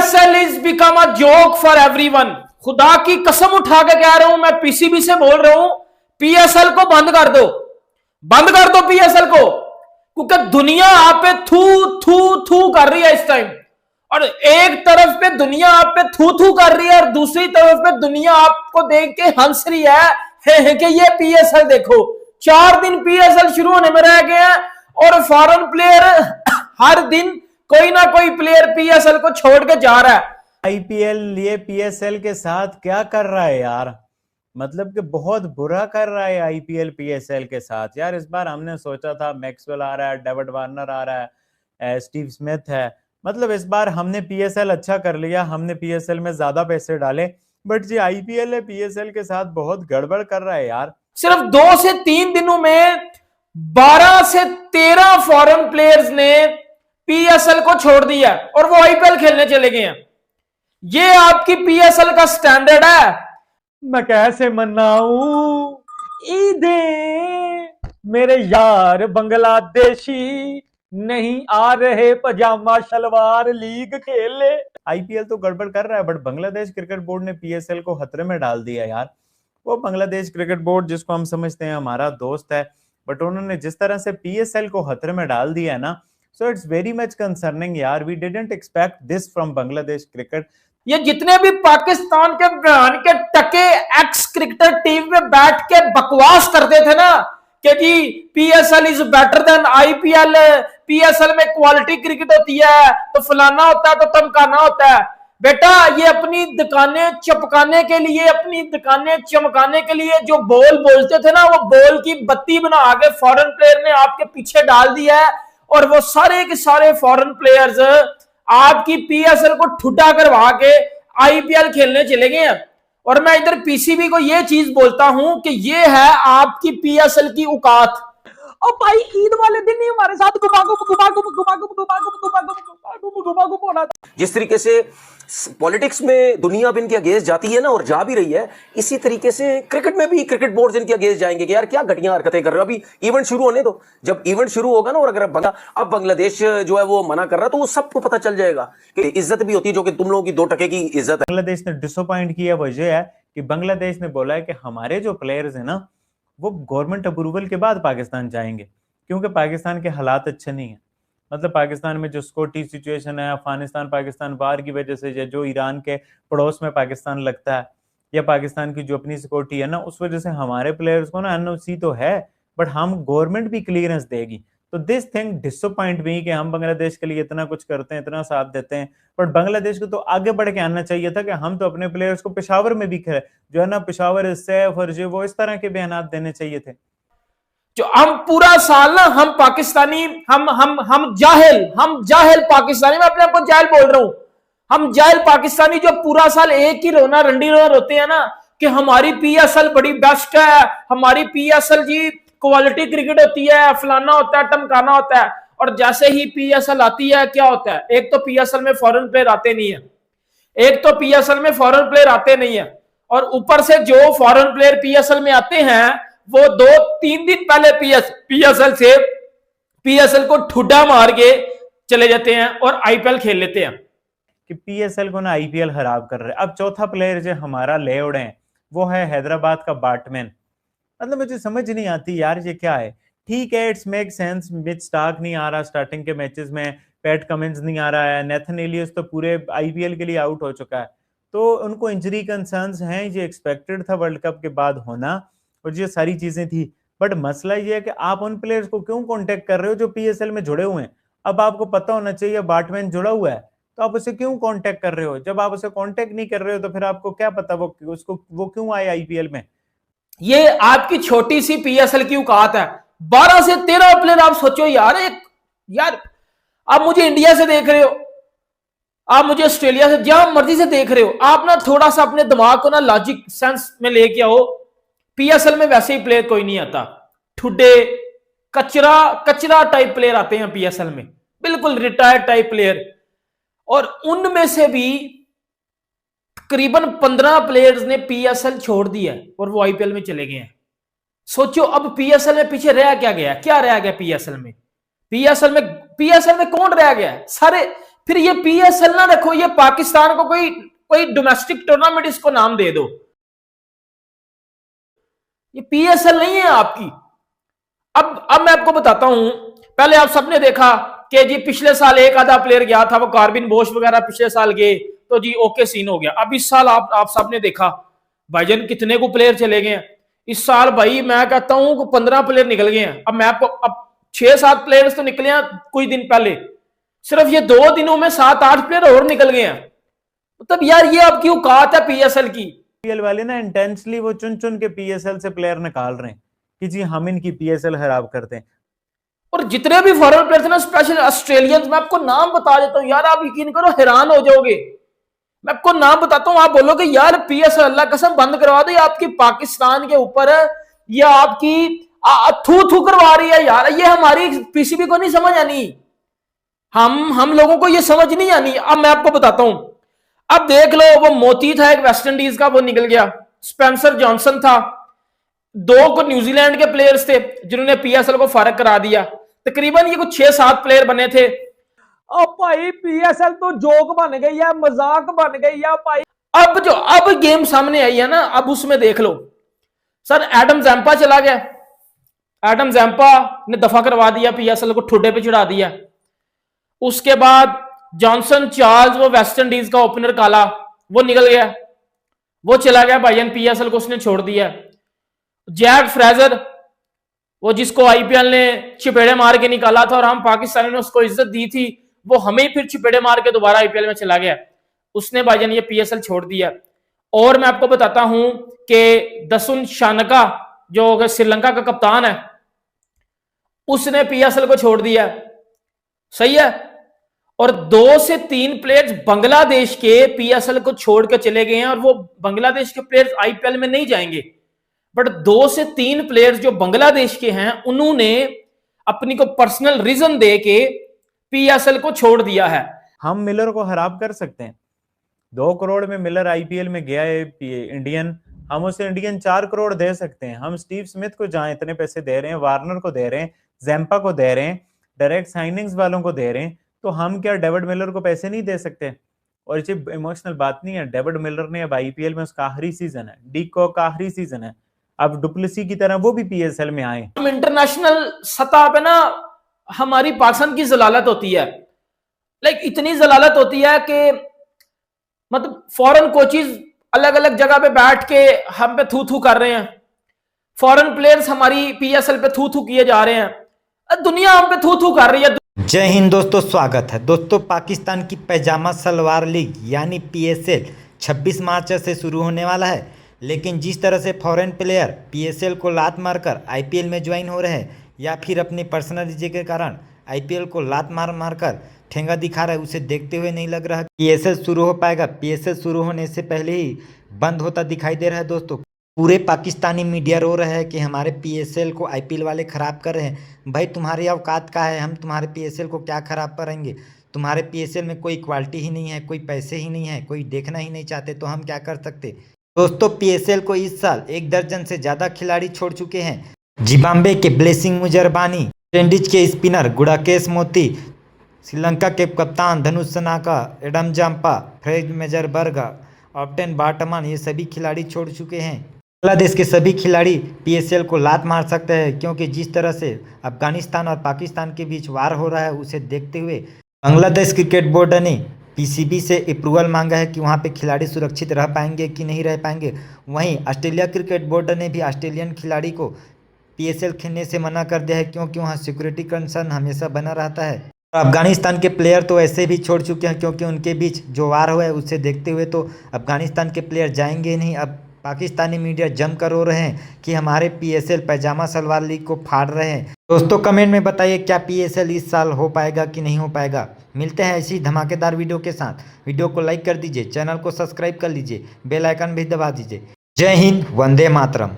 PSL is become a joke for everyone. खुदा की कसम उठा के कह रहा हूं, मैं पीसीबी से बोल रहा हूं, पीएसएल को बंद कर दो, बंद कर दो पीएसएल को, क्योंकि दुनिया आप पे थू थू थू कर रही है इस टाइम। और एक तरफ पे दुनिया आप पे थू थू कर रही है और दूसरी तरफ पे दुनिया आपको देख के हंस रही है कि ये पीएसएल देखो, 4 दिन पीएसएल शुरू होने में रह गए हैं और फॉरेन प्लेयर हर दिन कोई ना कोई प्लेयर पीएसएल को छोड़ के जा रहा है। आईपीएल ये पीएसएल के साथ क्या कर रहा है यार, मतलब कि बहुत बुरा कर रहा है आईपीएल पीएसएल के साथ यार। इस बार हमने सोचा था मैक्सवेल आ रहा है, डेविड वार्नर आ रहा है, स्टीव स्मिथ है, मतलब इस बार हमने पीएसएल अच्छा कर लिया, हमने पीएसएल में ज्यादा पैसे डाले, बट जी आईपीएल है पीएसएल के साथ बहुत गड़बड़ कर रहा है यार। सिर्फ 2 से 3 दिनों में 12 से 13 फॉरेन प्लेयर्स ने पीएसएल को छोड़ दिया और वो आईपीएल खेलने चले गए हैं। ये आपकी पीएसएल का स्टैंडर्ड है। मैं कैसे मनाऊं ईदे, मेरे यार बांग्लादेशी नहीं आ रहे पजामा शलवार लीग खेले। आईपीएल तो गड़बड़ कर रहा है, बट बांग्लादेश क्रिकेट बोर्ड ने पीएसएल को खतरे में डाल दिया यार। वो बांग्लादेश क्रिकेट बोर्ड जिसको हम समझते हैं हमारा दोस्त है, बट उन्होंने जिस तरह से पीएसएल को खतरे में डाल दिया है ना, so it's very much concerning यार। We didn't expect this from Bangladesh cricket. ये जितने भी पाकिस्तान के बयान के टके एक्स क्रिकेटर टीम में बैठ के बकवास करते थे ना कि जी PSL is better than IPL, PSL में क्वालिटी क्रिकेट होती है तो फलाना होता है तो तमकाना होता है, बेटा ये अपनी दुकानें चपकाने के लिए, अपनी दुकानें चमकाने के लिए जो बोल बोलते थे ना, वो बोल की बत्ती बना के फॉरेन प्लेयर ने आपके पीछे डाल दिया है और वो सारे के सारे फॉरेन प्लेयर्स आपकी पीएसएल को ठुड्डा करवा के आईपीएल खेलने चले गए हैं। और मैं इधर पीसीबी को यह चीज बोलता हूं कि ये है आपकी पीएसएल की औकात। और भाई ईद वाले दिन ही हमारे साथ होना था। जिस तरीके से पॉलिटिक्स में दुनिया भी इनके अगेंस्ट जाती है ना, और जा भी रही है, इसी तरीके से क्रिकेट में भी क्रिकेट बोर्ड इनके अगेंस्ट जाएंगे कि यार क्या घटिया हरकतें कर रहे हो। अभी इवेंट शुरू होने दो, जब इवेंट शुरू होगा ना, और अगर अब बांग्लादेश जो है वो मना कर रहा है तो वो सबको पता चल जाएगा कि इज्जत भी होती है जो कि तुम लोगों की 2 टके की इज्जत है। बांग्लादेश ने डिसअपॉइंट किया वजह है कि बांग्लादेश ने बोला है कि हमारे जो प्लेयर्स है ना वो गवर्नमेंट अप्रूवल के बाद पाकिस्तान जाएंगे, क्योंकि पाकिस्तान के हालात अच्छे नहीं है। मतलब पाकिस्तान में जो सिक्योरिटी सिचुएशन है, अफगानिस्तान पाकिस्तान वार की वजह से, जो ईरान के पड़ोस में पाकिस्तान लगता है, या पाकिस्तान की जो अपनी सिक्योरिटी है ना, उस वजह से हमारे प्लेयर्स को ना एनओसी तो है बट हम गवर्नमेंट भी क्लियरेंस देगी। तो दिस थिंग डिसअपॉइंट मी कि हम बांग्लादेश के लिए इतना कुछ करते हैं, इतना साथ देते हैं, बट बांग्लादेश को तो आगे बढ़ के आना चाहिए था कि हम तो अपने प्लेयर्स को पेशावर में भी जो है ना, पेशावर सेफ और जो वो इस तरह के बयान देने चाहिए थे। जो हम पूरा साल ना हम पाकिस्तानी हम जाहिल पाकिस्तानी, मैं अपने आप को जाहिल बोल रहा हूं, हम जाहिल पाकिस्तानी जो पूरा साल एक ही रोना रंडी रोना रोते हैं ना कि हमारी पीएसएल बड़ी बेस्ट है, हमारी पीएसएल जी क्वालिटी क्रिकेट होती है, फलाना होता है, टमकाना होता है, और जैसे ही पीएसएल आती है क्या होता है, एक तो पीएसएल में फॉरेन प्लेयर आते नहीं है, और ऊपर से जो फॉरेन प्लेयर पीएसएल में आते हैं वो 2-3 दिन पहले पीएसएल को ठुड्डा मार के चले जाते हैं और आईपीएल खेल लेते हैं कि पीएसएल को ना आईपीएल खराब कर रहे हैं। अब चौथा प्लेयर जो हमारा ले उड़े हैं वो है हैदराबाद का बैट्समैन। मतलब मुझे समझ नहीं आती यार ये क्या है। ठीक है, it's make sense, Mitch Starc नहीं आ रहा स्टार्टिंग के मैचेस में, पैट कमिंस नहीं आ रहा है, नेथन एलियस तो पूरे आईपीएल के लिए आउट हो चुका है, तो उनको इंजरी कंसर्न्स हैं, ये एक्सपेक्टेड था वर्ल्ड कप के बाद होना, और ये सारी चीजें थी। बट मसला ये है कि आप उन प्लेयर्स को क्यों कांटेक्ट कर रहे हो जो पीएसएल में जुड़े हुए हैं। अब आपको पता होना चाहिए बैट्समैन जुड़ा हुआ है, तो आप उसे क्यों कांटेक्ट कर रहे हो। जब आप उसे कांटेक्ट नहीं कर रहे हो तो फिर आपको क्या पता वो क्यों आए आईपीएल में। ये आपकी छोटी सी पीएसएल की औकात है। 12 से 13 प्लेयर, आप सोचो यार आप मुझे इंडिया से देख रहे हो, आप मुझे ऑस्ट्रेलिया से, जहां मर्जी से देख रहे हो, आप ना थोड़ा सा अपने दिमाग को ना लॉजिक सेंस में लेके आओ। पीएसएल में वैसे ही प्लेयर कोई नहीं आता, ठुड्डे कचरा टाइप प्लेयर आते हैं पीएसएल में, बिल्कुल रिटायर्ड टाइप प्लेयर, और उनमें से भी तकरीबन 15 प्लेयर्स ने पीएसएल छोड़ दिया और वो आईपीएल में चले गए हैं। सोचो अब पीएसएल में पीछे रह क्या गया पीएसएल में कौन रह गया? सारे फिर ये पीएसएल ना रखो, ये पाकिस्तान को कोई कोई डोमेस्टिक टूर्नामेंट इसको नाम दे दो। ये पीएसएल नहीं है आपकी। अब मैं आपको बताता हूं, पहले आप सबने देखा कि जी पिछले साल एक आधा प्लेयर गया था, वो कार्बिन बोश वगैरह पिछले साल गए तो जी ओके सीन हो गया। अब इस साल आप सबने देखा भाईजान कितने को प्लेयर चले गए हैं इस साल। भाई मैं कहता हूं कि 15 प्लेयर निकल गए हैं। अब मैं आपको, अब 6-7 प्लेयर्स तो निकले हैं कुछ दिन पहले, सिर्फ ये 2 दिनों में 7-8 प्लेयर और निकल गए हैं। मतलब यार ये आपकी औकात है पीएसएल की। पीएल वाले ना इंटेंशनली वो चुन चुन के पीएसएल से प्लेयर निकाल रहे हैं कि जी हम इनकी पीएसएल खराब करते हैं। और जितने भी फॉरेन प्लेयर थे ना, स्पेशल ऑस्ट्रेलियंस, मैं आपको नाम बता देता हूं यार, आप यकीन करो हैरान हो जाओगे। मैं आपको नाम बताता हूं, आप बोलोगे यार पीएसएल अल्लाह कसम बंद करवा दो, ये आपकी पाकिस्तान के ऊपर है, ये आपकी थू थू करवा रही है यार। ये हमारी पीसीबी को नहीं समझ आनी, हम लोगों को ये समझ नहीं आनी। अब मैं आपको बताता हूं, अब देख लो वो मोती था एक वेस्ट इंडीज का, वो निकल गया। स्पेंसर जॉनसन था, 2 को न्यूजीलैंड के प्लेयर्स थे जिन्होंने पीएसएल को फारग करा दिया। तकरीबन ये कुछ 6-7 प्लेयर बने थे। ओ भाई पीएसएल तो जोक बन गई है, मजाक बन गई है भाई। अब गेम सामने आई है ना, अब उसमें देख लो सर, एडम जैम्पा चला गया। एडम जैम्पा ने दफा करवा दिया, पीएसएल को ठुड्डे पे चढ़ा दिया। उसके बाद जॉनसन चार्ल्स, वो वेस्ट इंडीज का ओपनर काला, वो निकल गया, वो चला गया भाईजान, पीएसएल को उसने छोड़ दिया। जैक फ्रेजर, वो जिसको आईपीएल ने चिपेड़े मार के निकाला था और हम पाकिस्तानी ने उसको इज्जत दी थी, वो हमें फिर चिपेड़े मार के दोबारा आईपीएल में चला गया। उसने भाईजान ये पीएसएल छोड़ दिया। और मैं आपको बताता हूं कि दसुन शानका जो श्रीलंका का कप्तान है, उसने पीएसएल को छोड़ दिया। सही है। और 2 से 3 प्लेयर्स बांग्लादेश के पीएसएल को छोड़ के चले गए हैं, और वो बांग्लादेश के प्लेयर्स आईपीएल में नहीं जाएंगे। बट 2 से 3 प्लेयर्स जो बांग्लादेश के हैं, उन्होंने अपनी को पर्सनल रीजन दे के पीएसएल को छोड़ दिया है। हम मिलर को खराब कर सकते हैं। 2 करोड़ में मिलर आईपीएल में गया है इंडियन, हम उसे इंडियन 4 करोड़ दे सकते हैं। हम स्टीव स्मिथ को जहां इतने पैसे दे रहे हैं, वार्नर को दे रहे हैं, जैम्पा को दे रहे हैं, डायरेक्ट साइनिंग्स वालों को दे रहे हैं, तो हम क्या डेविड मिलर को पैसे नहीं दे सकते? और ये इमोशनल बात नहीं है। डेविड मिलर ने अब आईपीएल में उसका आखिरी सीजन है, डीकॉक का आखिरी सीजन है, अब डुप्लेसी की तरह वो भी पीएसएल में आए। हम इंटरनेशनल सतह पे ना हमारी पाकिस्तान की जलालत होती है, लाइक इतनी जलालत होती है कि मतलब फॉरेन कोचेस अलग अलग जगह पे बैठ के हम पे थू थू कर रहे हैं, फॉरेन प्लेयर्स हमारी पीएसएल पे थू थू किए जा रहे हैं, दुनिया हम पे थू थू कर रही है। जय हिंद दोस्तों, स्वागत है दोस्तों। पाकिस्तान की पैजामा सलवार लीग यानी पीएसएल 26 मार्च से शुरू होने वाला है, लेकिन जिस तरह से फॉरेन प्लेयर पीएसएल को लात मारकर आईपीएल में ज्वाइन हो रहे हैं या फिर अपनी पर्सनल रीजन के कारण आईपीएल को लात मार कर ठेंगा दिखा रहा है, उसे देखते हुए नहीं लग रहा पीएसएल शुरू हो पाएगा। पीएसएल शुरू होने से पहले ही बंद होता दिखाई दे रहा है दोस्तों। पूरे पाकिस्तानी मीडिया रो रहा है कि हमारे पीएसएल को आईपीएल वाले ख़राब कर रहे हैं। भाई तुम्हारी औकात का है, हम तुम्हारे पीएसएल को क्या ख़राब करेंगे? तुम्हारे पीएसएल में कोई क्वालिटी ही नहीं है, कोई पैसे ही नहीं है, कोई देखना ही नहीं चाहते, तो हम क्या कर सकते दोस्तों। पीएसएल को इस साल 1 दर्जन से ज़्यादा खिलाड़ी छोड़ चुके हैं। जिम्बाब्वे के ब्लेसिंग मुजरबानी, वेस्ट इंडीज के स्पिनर गुडाकेश मोती, श्रीलंका के कप्तान धनुष सनाका, एडम जम्पा, फ्रेड मेजरबर्ग, ऑप्टेन बार्टमन, ये सभी खिलाड़ी छोड़ चुके हैं। बांग्लादेश के सभी खिलाड़ी पीएसएल को लात मार सकते हैं, क्योंकि जिस तरह से अफगानिस्तान और पाकिस्तान के बीच वार हो रहा है, उसे देखते हुए बांग्लादेश क्रिकेट बोर्ड ने पीसीबी से अप्रूवल मांगा है कि वहां पे खिलाड़ी सुरक्षित रह पाएंगे कि नहीं रह पाएंगे। वहीं ऑस्ट्रेलिया क्रिकेट बोर्ड ने भी ऑस्ट्रेलियन खिलाड़ी को पीएसएल खेलने से मना कर दिया है, क्योंकि वहाँ सिक्योरिटी कंसर्न हमेशा बना रहता है। अफगानिस्तान के प्लेयर तो ऐसे भी छोड़ चुके हैं, क्योंकि उनके बीच जो वार हुआ है उसे देखते हुए तो अफगानिस्तान के प्लेयर जाएंगे नहीं। अब पाकिस्तानी मीडिया जमकर रो रहे हैं कि हमारे पीएसएल पैजामा सलवार लीग को फाड़ रहे हैं। दोस्तों कमेंट में बताइए, क्या पीएसएल इस साल हो पाएगा कि नहीं हो पाएगा। मिलते हैं ऐसी धमाकेदार वीडियो के साथ। वीडियो को लाइक कर दीजिए, चैनल को सब्सक्राइब कर लीजिए, बेल आइकन भी दबा दीजिए। जय हिंद, वंदे मातरम।